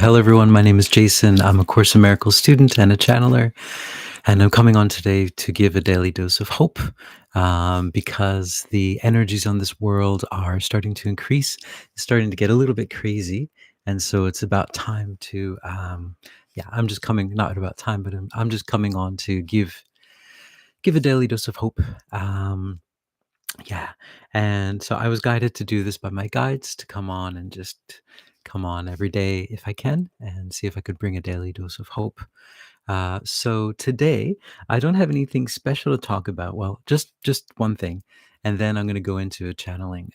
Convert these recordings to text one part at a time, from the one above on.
hello everyone. My name is Jason. I'm a Course in Miracles student and a channeler, and I'm coming on today to give a daily dose of hope because the energies on this world are starting to increase, starting to get a little bit crazy, and so it's about time to, I'm just coming, not about time, but I'm just coming on to give a daily dose of hope. Um, yeah. And so I was guided to do this by my guides to come on and just come on every day if I can and see if I could bring a daily dose of hope. So today I don't have anything special to talk about. Well, just one thing, and then I'm going to go into a channeling.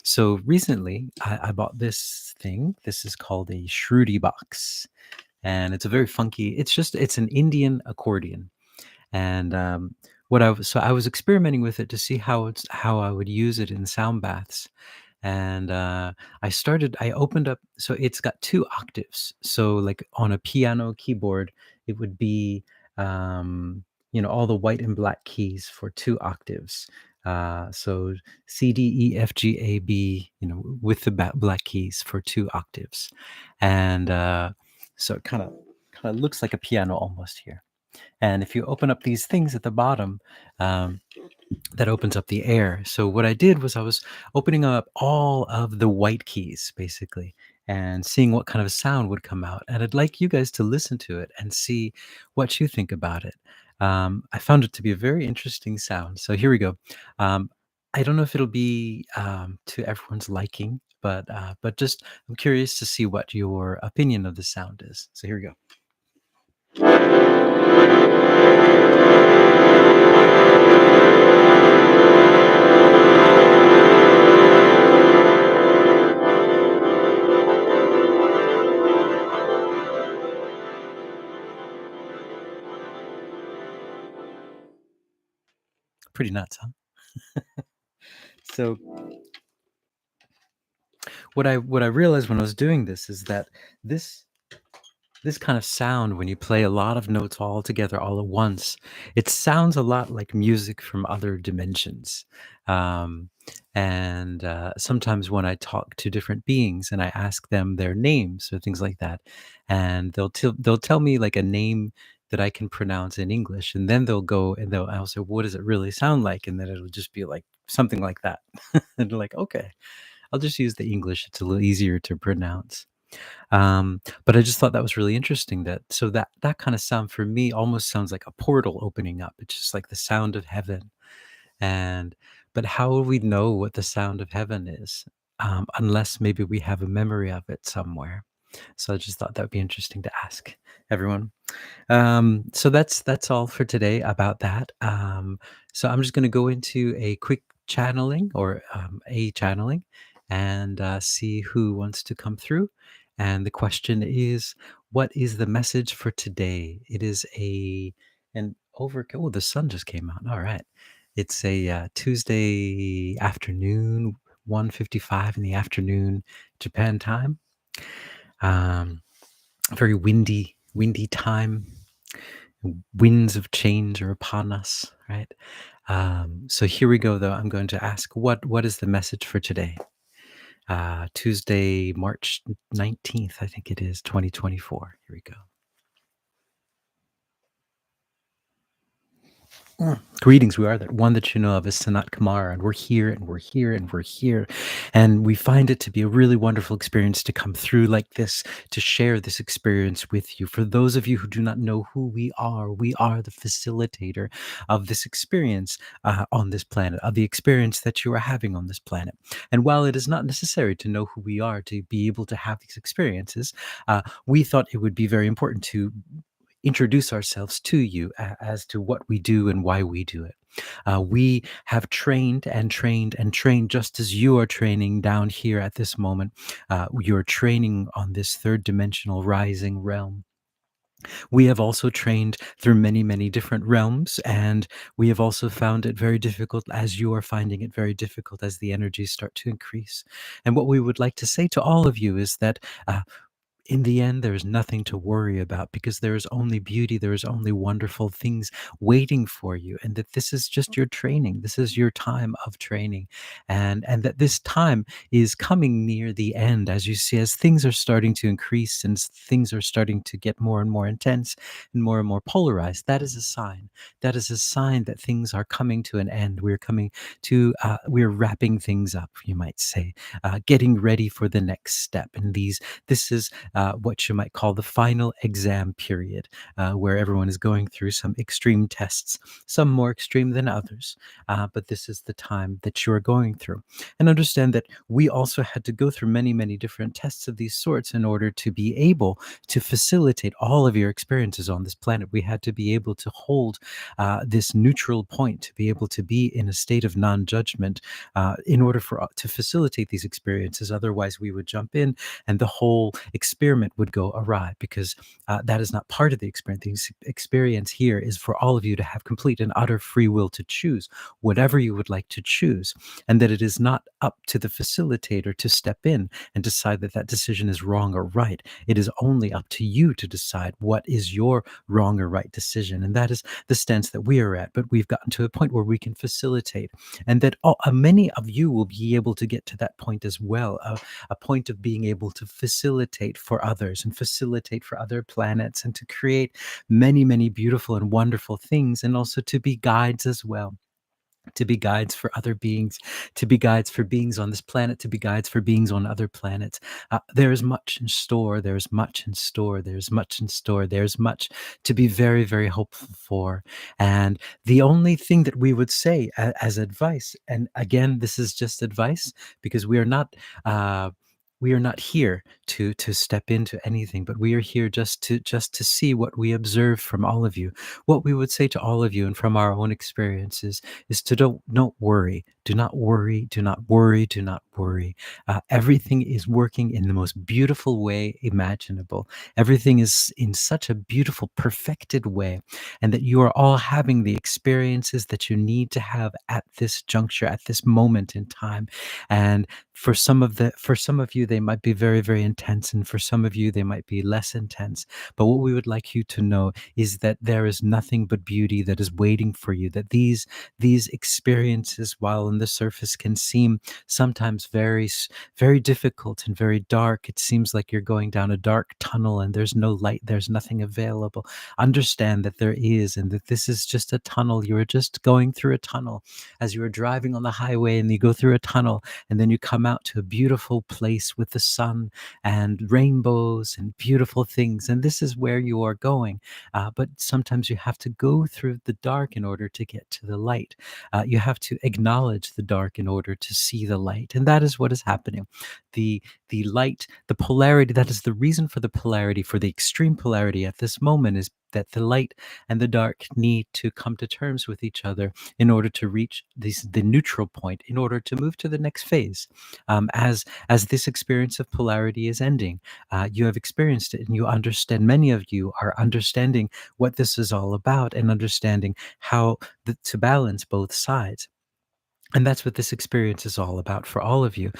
So recently I bought this thing. This is called a shrutibox, and it's a very funky. It's an Indian accordion, and so I was experimenting with it to see how I would use it in sound baths. And I opened up, so it's got two octaves. So like on a piano keyboard, it would be all the white and black keys for two octaves. So C, D, E, F, G, A, B, with the black keys for two octaves. And so it kind of looks like a piano almost here. And if you open up these things at the bottom, um, that opens up the air. So what I did was I was opening up all of the white keys, basically, and seeing what kind of sound would come out. And I'd like you guys to listen to it and see what you think about it. I found it to be a very interesting sound. So here we go. Um, I don't know if it'll be to everyone's liking, but just I'm curious to see what your opinion of the sound is. So here we go. Pretty nuts, huh? So what I realized when I was doing this is that this this kind of sound, when you play a lot of notes all together all at once, it sounds a lot like music from other dimensions. Um, and sometimes when I talk to different beings and I ask them their names or things like that, and they'll tell me like a name that I can pronounce in English, and then they'll go and I'll say, "What does it really sound like?" And then it'll just be like something like that. And they're like, "Okay, I'll just use the English. It's a little easier to pronounce." But I just thought that was really interesting, that kind of sound for me almost sounds like a portal opening up. It's just like the sound of heaven. And but how will we know what the sound of heaven is, unless maybe we have a memory of it somewhere? So I just thought that would be interesting to ask everyone. So that's all for today about that. So I'm just going to go into a quick channeling, or a channeling, and see who wants to come through. And the question is, what is the message for today? It is oh, the sun just came out. All right. It's a Tuesday afternoon, 1:55 in the afternoon, Japan time. Um, very windy time. Winds of change are upon us, right? So here we go, though. I'm going to ask, what is the message for today? Tuesday, March 19th, I think it is, 2024. Here we go. Greetings, we are that one that you know of as Sanatkumara, and we're here and we're here and we're here. And we find it to be a really wonderful experience to come through like this, to share this experience with you. For those of you who do not know who we are the facilitator of this experience on this planet, of the experience that you are having on this planet. And while it is not necessary to know who we are to be able to have these experiences, we thought it would be very important to introduce ourselves to you as to what we do and why we do it. We have trained and trained and trained just as you are training down here at this moment. You're training on this third dimensional rising realm. We have also trained through many, many different realms, and we have also found it very difficult, as you are finding it very difficult, as the energies start to increase. And what we would like to say to all of you is that in the end, there is nothing to worry about because there is only beauty, there is only wonderful things waiting for you, and that this is just your training. This is your time of training, and that this time is coming near the end, as you see, as things are starting to increase and things are starting to get more and more intense and more polarized. That is a sign. That is a sign that things are coming to an end. We're coming to, we're wrapping things up, you might say, getting ready for the next step. And this is what you might call the final exam period, where everyone is going through some extreme tests, some more extreme than others. But this is the time that you're going through. And understand that we also had to go through many, many different tests of these sorts in order to be able to facilitate all of your experiences on this planet. We had to be able to hold this neutral point, to be able to be in a state of non judgment in order for to facilitate these experiences. Otherwise, we would jump in and the whole experiment would go awry because that is not part of the experience. The experience here is for all of you to have complete and utter free will to choose whatever you would like to choose, and that it is not up to the facilitator to step in and decide that that decision is wrong or right. It is only up to you to decide what is your wrong or right decision. And that is the stance that we are at. But we've gotten to a point where we can facilitate, and that many of you will be able to get to that point as well, a point of being able to facilitate for others and facilitate for other planets and to create many, many beautiful and wonderful things, and also to be guides as well, to be guides for other beings, to be guides for beings on this planet, to be guides for beings on other planets. There is much in store. There's much in store. There's much in store. There's much to be very, very hopeful for. And the only thing that we would say as advice, and again, this is just advice because we are not. We are not here to step into anything, but we are here just to see what we observe from all of you. What we would say to all of you, and from our own experiences, is to don't worry. Do not worry. Do not worry. Do not worry. Everything is working in the most beautiful way imaginable. Everything is in such a beautiful, perfected way, and that you are all having the experiences that you need to have at this juncture, at this moment in time. And for some of you, they might be very, very intense, and for some of you, they might be less intense. But what we would like you to know is that there is nothing but beauty that is waiting for you. That these experiences, while on the surface can seem sometimes very difficult and very dark, it seems like you're going down a dark tunnel and there's no light, there's nothing available. Understand that there is, and that this is just a tunnel. You are just going through a tunnel, as you are driving on the highway and you go through a tunnel, and then you come out to a beautiful place with the sun and rainbows and beautiful things. And this is where you are going. But sometimes you have to go through the dark in order to get to the light. You have to acknowledge the dark in order to see the light. And that is what is happening. The light, the polarity, that is the reason for the polarity, for the extreme polarity at this moment, is that the light and the dark need to come to terms with each other in order to reach the neutral point, in order to move to the next phase. As this experience of polarity is ending, you have experienced it, and you understand. Many of you are understanding what this is all about, and understanding how to balance both sides. And that's what this experience is all about for all of you.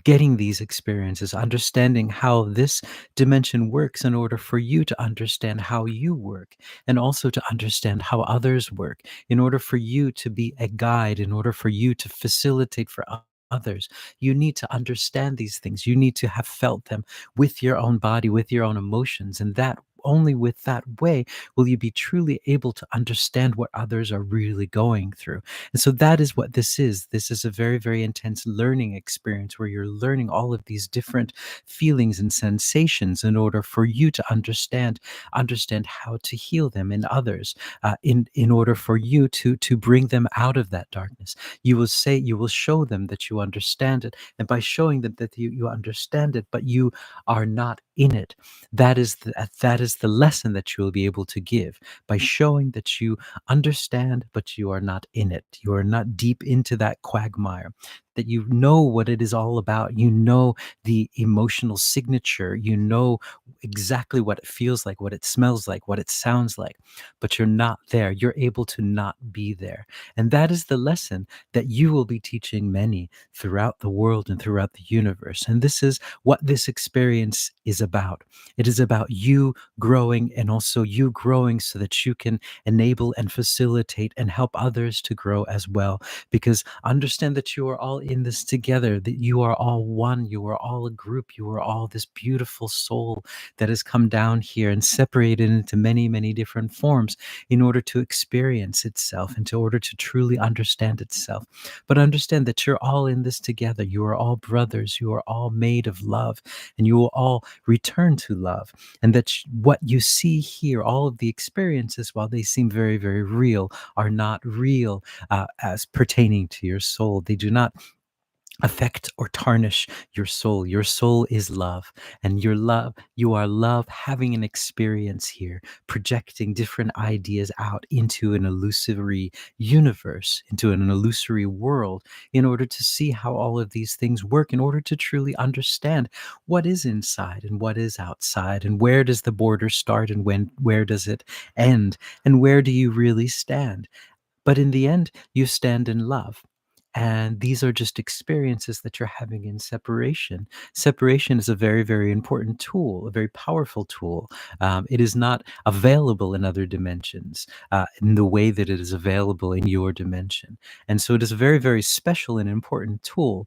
Getting these experiences, understanding how this dimension works in order for you to understand how you work, and also to understand how others work, in order for you to be a guide, in order for you to facilitate for others. You need to understand these things. You need to have felt them with your own body, with your own emotions. And that only with that way will you be truly able to understand what others are really going through. And so that is what this is. This is a very, very intense learning experience where you're learning all of these different feelings and sensations in order for you to understand how to heal them in others, in order for you to bring them out of that darkness. You will show them that you understand it, and by showing them that you understand it, but you are not in it, that is the lesson that you will be able to give, by showing that you understand, but you are not in it. You are not deep into that quagmire, that you know what it is all about. You know the emotional signature. You know exactly what it feels like, what it smells like, what it sounds like, but you're not there. You're able to not be there. And that is the lesson that you will be teaching many throughout the world and throughout the universe. And this is what this experience is about. It is about you growing, and also you growing so that you can enable and facilitate and help others to grow as well. Because understand that you are all in this together, that you are all one, you are all a group, you are all this beautiful soul that has come down here and separated into many, many different forms in order to experience itself and in order to truly understand itself. But understand that you're all in this together. You are all brothers. You are all made of love, and you will all return to love. And that what you see here, all of the experiences, while they seem very, very real, are not real as pertaining to your soul. They do not affect or tarnish your soul. Your soul is love, and your love, you are love having an experience here, projecting different ideas out into an illusory universe, into an illusory world, in order to see how all of these things work, in order to truly understand what is inside and what is outside, and where does the border start and where does it end, and where do you really stand. But in the end, you stand in love. And these are just experiences that you're having in separation. Separation is a very, very important tool, a very powerful tool. It is not available in other dimensions in the way that it is available in your dimension. And so it is a very, very special and important tool,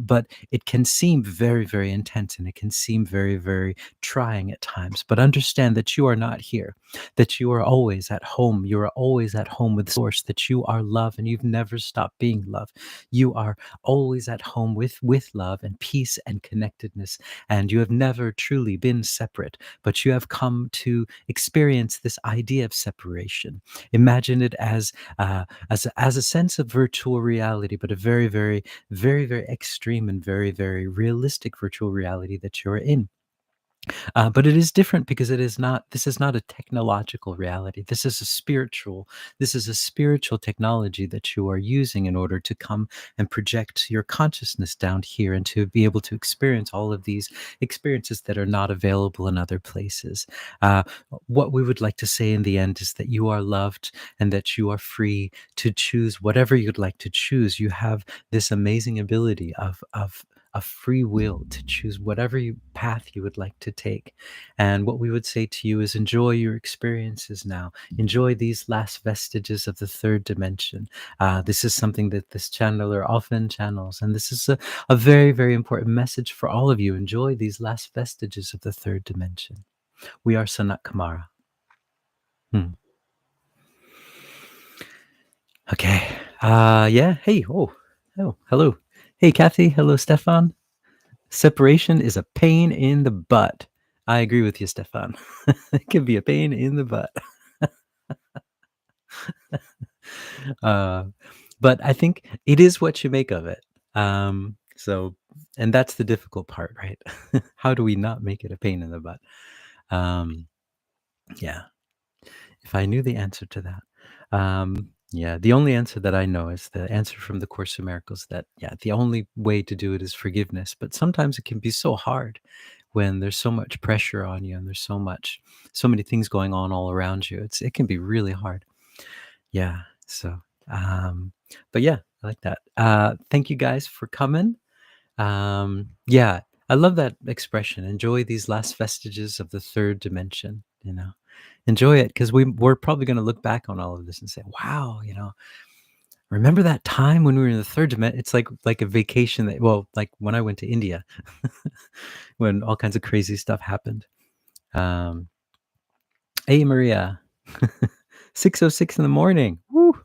but it can seem very, very intense, and it can seem very, very trying at times. But understand that you are not here, that you are always at home. You are always at home with Source, that you are love and you've never stopped being love. You are always at home with love and peace and connectedness, and you have never truly been separate, but you have come to experience this idea of separation. Imagine it as a sense of virtual reality, but a very, very, very, very extreme and very, very realistic virtual reality that you're in. But it is different because it is not, this is not a technological reality. This is a spiritual technology that you are using in order to come and project your consciousness down here and to be able to experience all of these experiences that are not available in other places. Uh, what we would like to say in the end is that you are loved and that you are free to choose whatever you'd like to choose. You have this amazing ability of free will to choose whatever path you would like to take. And what we would say to you is enjoy your experiences now. Enjoy these last vestiges of the third dimension. This is something that this channeler often channels. And this is a very, very important message for all of you. Enjoy these last vestiges of the third dimension. We are sanatkumara. Hmm. Okay. Yeah. Hey. Oh, hello. Hey, Kathy. Hello, Stefan. Separation is a pain in the butt. I agree with you, Stefan. It can be a pain in the butt. Uh, but I think it is what you make of it. So, and that's the difficult part, right? How do we not make it a pain in the butt? Um, yeah. If I knew the answer to that. Yeah, the only answer that I know is the answer from the Course in Miracles, that, yeah, the only way to do it is forgiveness. But sometimes it can be so hard when there's so much pressure on you and there's so many things going on all around you. It can be really hard. Yeah. So, um, but yeah, I like that. Thank you guys for coming. Yeah, I love that expression. Enjoy these last vestiges of the third dimension, enjoy it, because we're probably going to look back on all of this and say, wow, remember that time when we were in the third dimension. It's like a vacation that, well, like when I went to India, when all kinds of crazy stuff happened. um hey, Maria. 6:06 in the morning. Woo.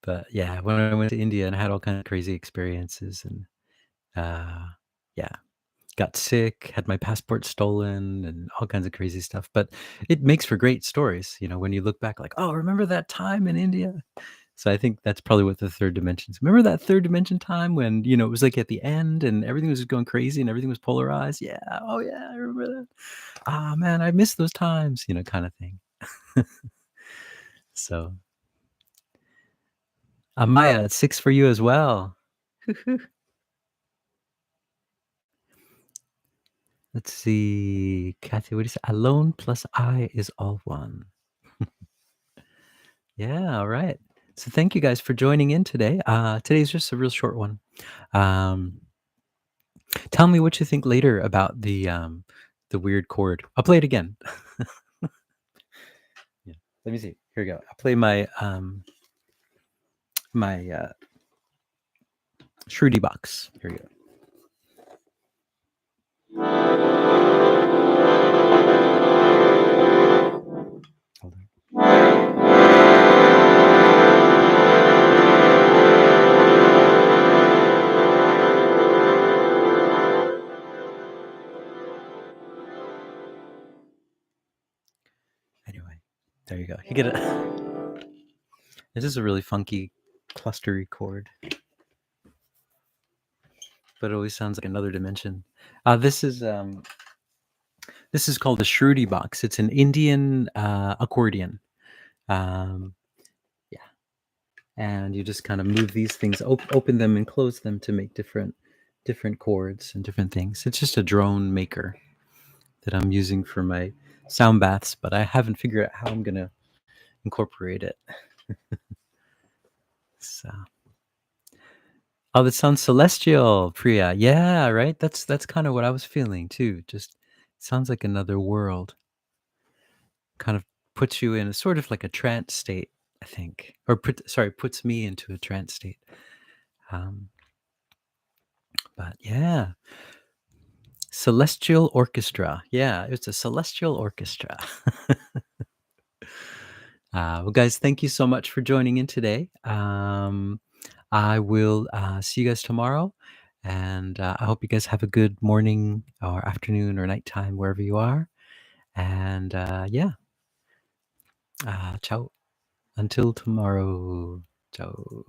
But yeah, when I went to India and I had all kind of crazy experiences, and uh yeah, got sick, had my passport stolen, and all kinds of crazy stuff. But it makes for great stories, when you look back, like, oh, remember that time in India? So I think that's probably what the third dimensions. Remember that third dimension time when, it was like at the end and everything was just going crazy and everything was polarized? Yeah. Oh yeah, I remember that. Ah man, I miss those times, kind of thing. So Maya, it's 6 for you as well. Let's see. Kathy, what do you say? Alone plus I is all one. Yeah, all right. So thank you guys for joining in today. Today's just a real short one. Um, Tell me what you think later about the weird chord. I'll play it again. Yeah. Let me see. Here we go. I'll play my shrutibox. Here we go. Hold on. Anyway, there you go. You get it. This is a really funky, clustery chord, but it always sounds like another dimension. This is called the shrutibox. It's an Indian accordion. Um, yeah, and you just kind of move these things, open them and close them to make different chords and different things. It's just a drone maker that I'm using for my sound baths, but I haven't figured out how I'm gonna incorporate it. So, oh, that sounds celestial, Priya. Yeah, right. That's kind of what I was feeling too. Just sounds like another world. Kind of puts you in a sort of like a trance state, I think, or puts me into a trance state. Um, but yeah, celestial orchestra. Yeah, it's a celestial orchestra. Well, guys, thank you so much for joining in today. I will see you guys tomorrow. And I hope you guys have a good morning or afternoon or nighttime, wherever you are. And yeah, ciao. Until tomorrow. Ciao.